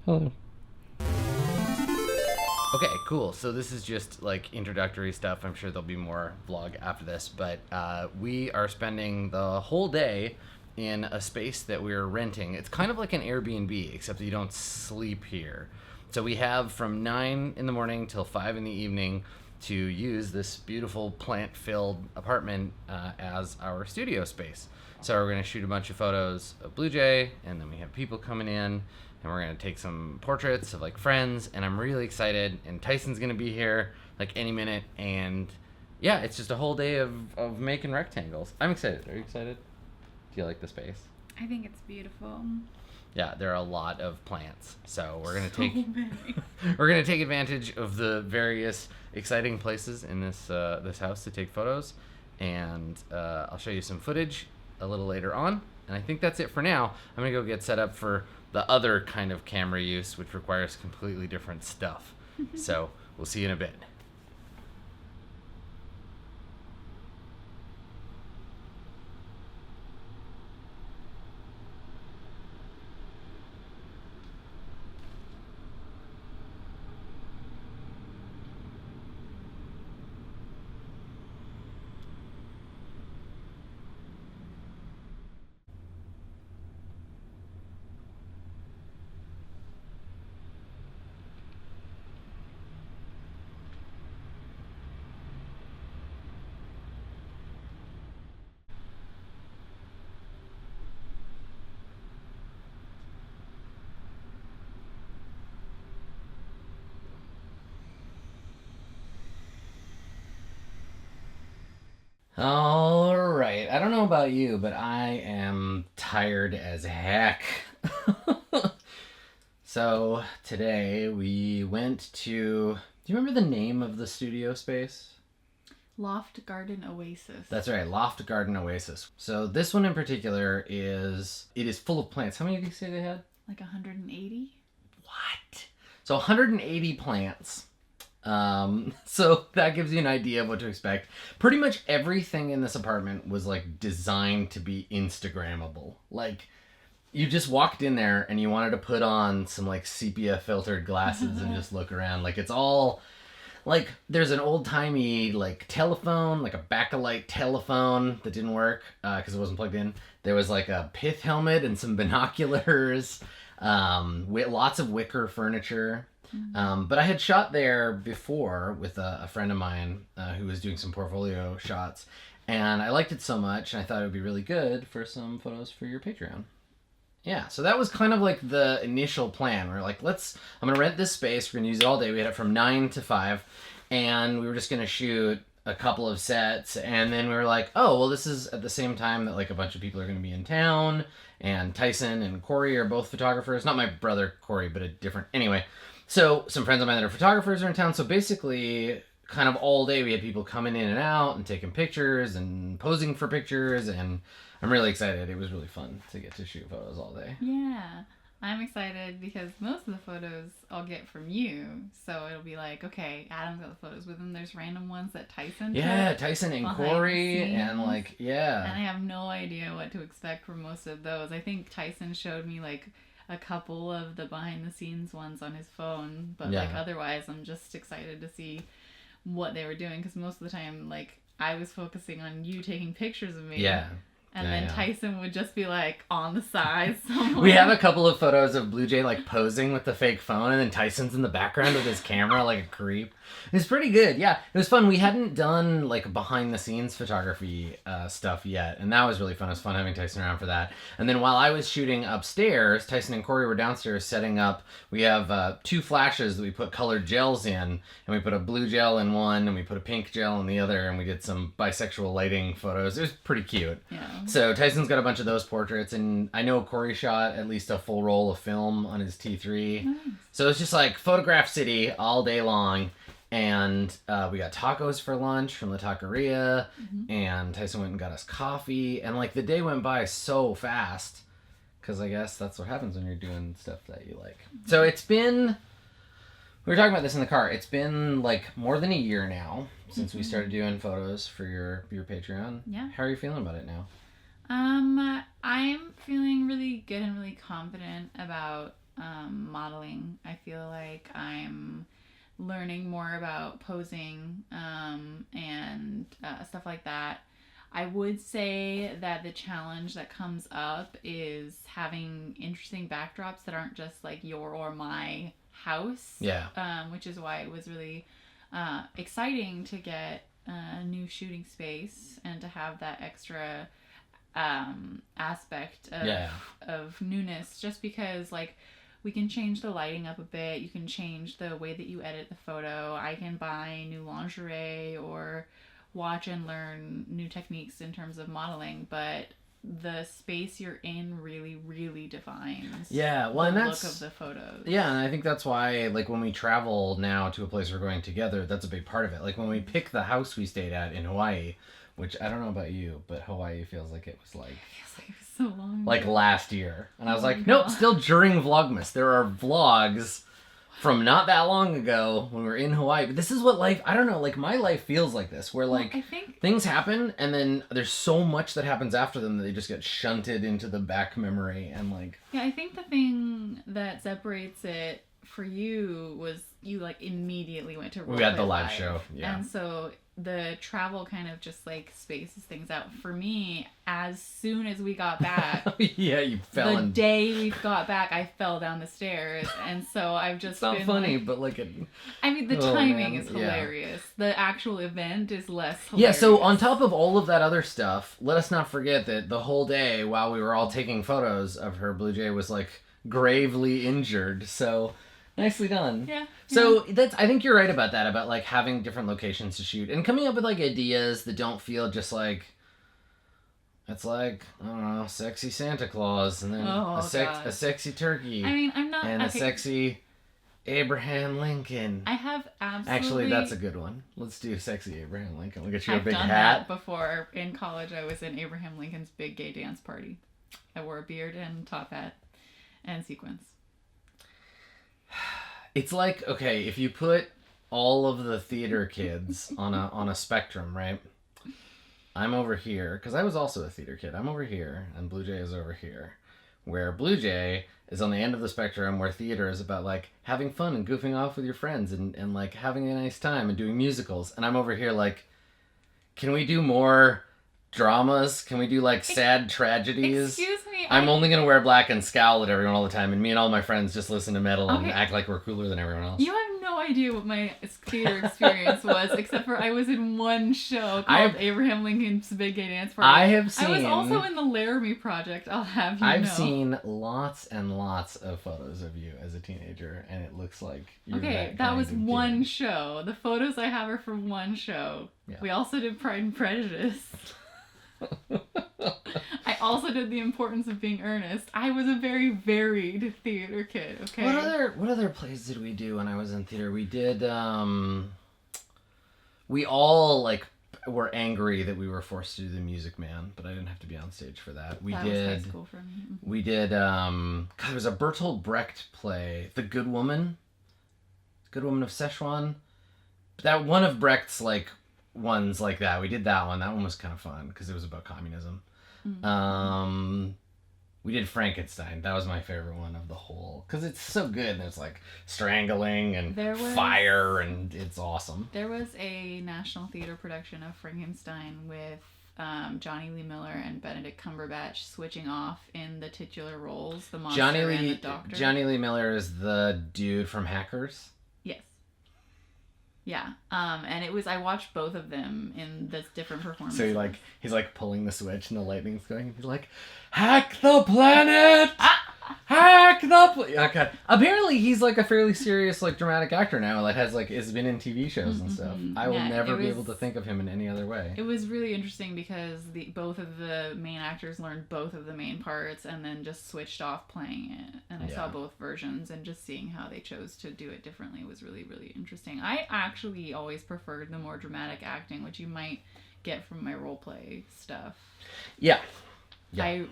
Hello. Okay, cool. So this is just like introductory stuff. I'm sure there'll be more vlog after this, but we are spending the whole day in a space that we're renting. It's kind of like an Airbnb, except that you don't sleep here. So we have from 9 in the morning till 5 in the evening to use this beautiful plant-filled apartment as our studio space. So we're going to shoot a bunch of photos of Blue Jay, and then we have people coming in, and we're going to take some portraits of like friends, and I'm really excited. And Tyson's going to be here like any minute, and yeah, it's just a whole day of making rectangles. I'm excited. Are you excited? Do you like the space? I think it's beautiful. Yeah, there are a lot of plants, so we're gonna So take many. we're gonna take advantage of the various exciting places in this house to take photos, and I'll show you some footage a little later on. And I think that's it for now. I'm gonna go get set up for the other kind of camera use, which requires completely different stuff. So we'll see you in a bit. All right. I don't know about you, but I am tired as heck. So today we went to. Do you remember the name of the studio space? Loft Garden Oasis. That's right, Loft Garden Oasis. So this one in particular is full of plants. How many did you say they had? Like 180? What? So 180 plants. So that gives you an idea of what to expect. Pretty much everything in this apartment was like designed to be Instagrammable. Like you just walked in there and you wanted to put on some like sepia filtered glasses and just look around. Like it's all like there's an old timey like telephone, like a backlight telephone that didn't work because it wasn't plugged in. There was like a pith helmet and some binoculars. Lots of wicker furniture. But I had shot there before with a friend of mine who was doing some portfolio shots, and I liked it so much, and I thought it would be really good for some photos for your Patreon. Yeah, so that was kind of like the initial plan. We're like, I'm going to rent this space. We're going to use it all day. We had it from 9 to 5, and we were just going to shoot a couple of sets. And then we were like, oh, well, this is at the same time that like a bunch of people are going to be in town. And Tyson and Corey are both photographers. Not my brother, Corey, but a different... Anyway, so some friends of mine that are photographers are in town. So basically, kind of all day we had people coming in and out and taking pictures and posing for pictures, and I'm really excited. It was really fun to get to shoot photos all day. Yeah. I'm excited because most of the photos I'll get from you. So it'll be like, okay, Adam's got the photos with him. There's random ones that Tyson took Tyson and behind the Corey scenes. and like, yeah. And I have no idea what to expect from most of those. I think Tyson showed me like a couple of the behind the scenes ones on his phone, but like otherwise I'm just excited to see what they were doing, because most of the time like I was focusing on you taking pictures of me. Yeah. And then Tyson would just be like on the side somewhere. We have a couple of photos of Blue Jay like posing with the fake phone, and then Tyson's in the background with his camera like a creep. It's pretty good. Yeah, it was fun. We hadn't done like behind the scenes photography stuff yet, and that was really fun. It was fun having Tyson around for that. And then while I was shooting upstairs, Tyson and Corey were downstairs setting up. We have 2 flashes that we put colored gels in, and we put a blue gel in one, and we put a pink gel in the other, and we did some bisexual lighting photos. It was pretty cute. Yeah. So Tyson's got a bunch of those portraits, and I know Corey shot at least a full roll of film on his T3. Nice. So it's just like photograph city all day long. And we got tacos for lunch from the taqueria, and Tyson went and got us coffee, and like the day went by so fast, because I guess that's what happens when you're doing stuff that you like. So it's been, we were talking about this in the car, it's been like more than a year now since we started doing photos for your Patreon. Yeah. How are you feeling about it now? I'm feeling really good and really confident about modeling. I feel like I'm learning more about posing and stuff like that. I would say that the challenge that comes up is having interesting backdrops that aren't just like your or my house. Yeah. Which is why it was really exciting to get a new shooting space and to have that extra aspect of newness, just because like we can change the lighting up a bit, you can change the way that you edit the photo, I can buy new lingerie or watch and learn new techniques in terms of modeling, but the space you're in really, really defines the look of the photos. Yeah, and I think that's why, like, when we travel now to a place we're going together, that's a big part of it. Like, when we pick the house we stayed at in Hawaii, which I don't know about you, but Hawaii feels like it was like... It was so long like ago. last year. And I was like, nope, still during Vlogmas. There are vlogs from not that long ago when we were in Hawaii. But this is what life, I don't know, like my life feels like this, where like I think things happen and then there's so much that happens after them that they just get shunted into the back memory and like... Yeah, I think the thing that separates it for you was you like immediately went to We had the live show, yeah. And so the travel kind of just like spaces things out. For me, as soon as we got back, yeah, you fell the day we got back, I fell down the stairs, and so I've just it's not been funny, like, but like it... I mean, the Oh, timing man. is hilarious. Yeah. The actual event is less hilarious. Yeah, so on top of all of that other stuff, let us not forget that the whole day while we were all taking photos of her, Blue Jay was like gravely injured. So nicely done. Yeah. So that's, I think you're right about that, about like having different locations to shoot and coming up with like ideas that don't feel just like, it's like, I don't know, sexy Santa Claus and then a sexy turkey. I mean, I'm not... And a sexy Abraham Lincoln. I have absolutely... Actually, that's a good one. Let's do sexy Abraham Lincoln. We'll get you a big hat. I've done that before. In college, I was in Abraham Lincoln's big gay dance party. I wore a beard and top hat and sequins. It's like, okay, if you put all of the theater kids on a spectrum, right? I'm over here, because I was also a theater kid. I'm over here, and Blue Jay is over here. Where Blue Jay is on the end of the spectrum, where theater is about, like, having fun and goofing off with your friends and like, having a nice time and doing musicals. And I'm over here, like, can we do more dramas? Can we do, like, sad tragedies? Excuse me. I'm only going to wear black and scowl at everyone all the time, and me and all my friends just listen to metal and act like we're cooler than everyone else. You have no idea what my theater experience was, except for I was in one show called Abraham Lincoln's Big Gay Dance Party. I have seen... I was also in the Laramie Project, I'll have you know. I've seen lots and lots of photos of you as a teenager, and it looks like you're that was one show. The photos I have are from one show. Yeah. We also did Pride and Prejudice. I also did The Importance of Being Earnest. I was a very varied theater kid, okay? What other plays did we do when I was in theater? We did, we all, like, were angry that we were forced to do The Music Man, but I didn't have to be on stage for that. Was high school for me. We did, God, there was a Bertolt Brecht play, The Good Woman of Szechuan. That one of Brecht's, like, ones like that. We did that one. That one was kind of fun because it was about communism. Mm-hmm. We did Frankenstein. That was my favorite one of the whole because it's so good. There's like strangling and fire and it's awesome. There was a National Theater production of Frankenstein with Johnny Lee Miller and Benedict Cumberbatch switching off in the titular roles. The monster and the doctor. Johnny Lee Miller is the dude from Hackers. Yes. Yeah, and it was, I watched both of them in the different performances. So he's like pulling the switch and the lightning's going and he's like, hack the planet! Hack the okay. Apparently he's like a fairly serious like dramatic actor now that has been in TV shows and stuff. I will never be able to think of him in any other way. It was really interesting because both of the main actors learned both of the main parts and then just switched off playing it. And I saw both versions and just seeing how they chose to do it differently was really, really interesting. I actually always preferred the more dramatic acting, which you might get from my role play stuff. Yeah. Yeah. I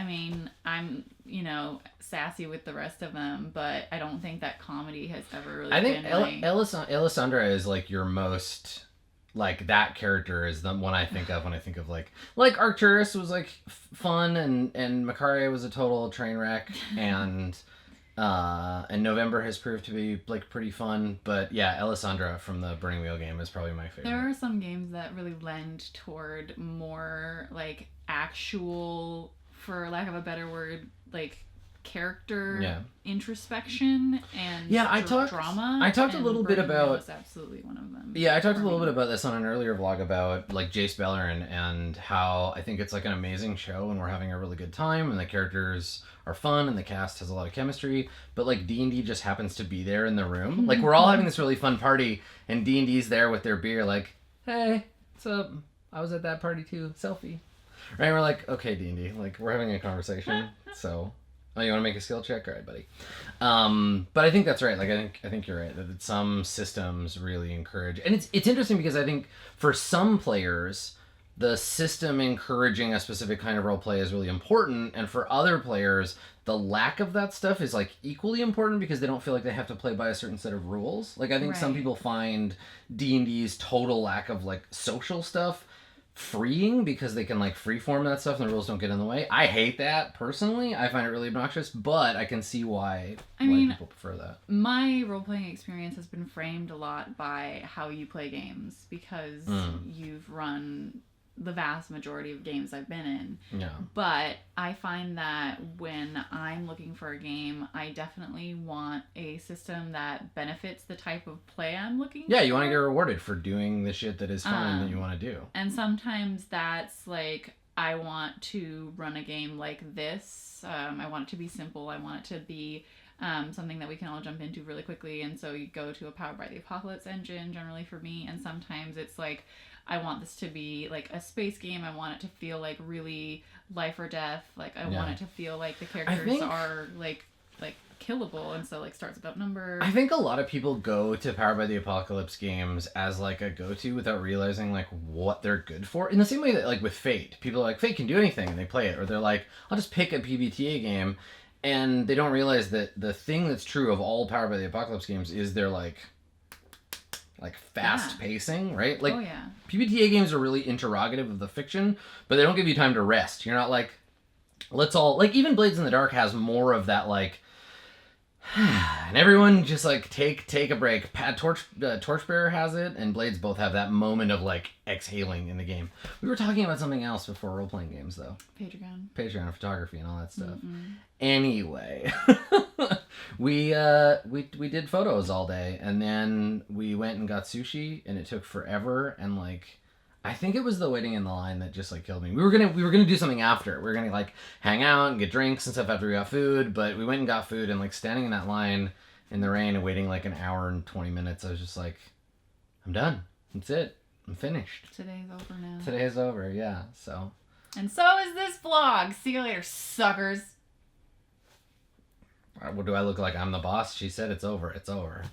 mean, I'm, sassy with the rest of them, but I don't think that comedy has ever really been Alessandra is like your most like that character is the one I think of when I think of like Arcturus was like fun, and Macaria was a total train wreck, and November has proved to be like pretty fun. But yeah, Alessandra from the Burning Wheel game is probably my favorite. There are some games that really lend toward more like actual, for lack of a better word, like character introspection and drama. I talked a little bit about. Is absolutely one of them. Yeah, I talked a little bit about this on an earlier vlog about like Jace Beleren and how I think it's like an amazing show and we're having a really good time and the characters are fun and the cast has a lot of chemistry, but like D&D just happens to be there in the room. Like we're all having this really fun party and D&D's there with their beer like, hey, what's up? I was at that party too. Selfie. Right? And we're like, okay, D&D, like we're having a conversation, so... Oh, you want to make a skill check? All right, buddy. But I think that's right. Like, I think you're right that some systems really encourage, and it's interesting because I think for some players, the system encouraging a specific kind of role play is really important, and for other players, the lack of that stuff is like equally important because they don't feel like they have to play by a certain set of rules. Like, I think some people find D&D's total lack of like social stuff freeing because they can like freeform that stuff and the rules don't get in the way. I hate that personally. I find it really obnoxious, but I can see why people prefer that. My role-playing experience has been framed a lot by how you play games because you've run the vast majority of games I've been in. Yeah. But I find that when I'm looking for a game, I definitely want a system that benefits the type of play I'm looking for. Yeah, you want to get rewarded for doing the shit that is fun that you want to do. And sometimes that's like, I want to run a game like this. I want it to be simple. I want it to be something that we can all jump into really quickly. And so you go to a Powered by the Apocalypse engine, generally for me. And sometimes it's like, I want this to be like a space game. I want it to feel like really life or death. Like I want it to feel like the characters are like killable, and so like starts with outnumbered. I think a lot of people go to Powered by the Apocalypse games as like a go-to without realizing like what they're good for. In the same way that like with Fate, people are like, Fate can do anything and they play it, or they're like, I'll just pick a PBTA game, and they don't realize that the thing that's true of all Powered by the Apocalypse games is they're like fast pacing, right? Like PBTA games are really interrogative of the fiction, but they don't give you time to rest. You're not like, let's all like, even Blades in the Dark has more of that like and everyone just like take a break. Torchbearer has it, and Blades both have that moment of like exhaling in the game. We were talking about something else before role-playing games though. Patreon photography and all that stuff. Anyway, we did photos all day, and then we went and got sushi, and it took forever, and like I think it was the waiting in the line that just like killed me. We were gonna do something after. We were gonna like hang out and get drinks and stuff after we got food, but we went and got food, and like standing in that line in the rain and waiting like an hour and 20 minutes, I was just like, I'm done. That's it. I'm finished. Today's over now. Today is over, yeah. So. And so is this vlog. See you later, suckers. What do I look like? I'm the boss. She said it's over. It's over.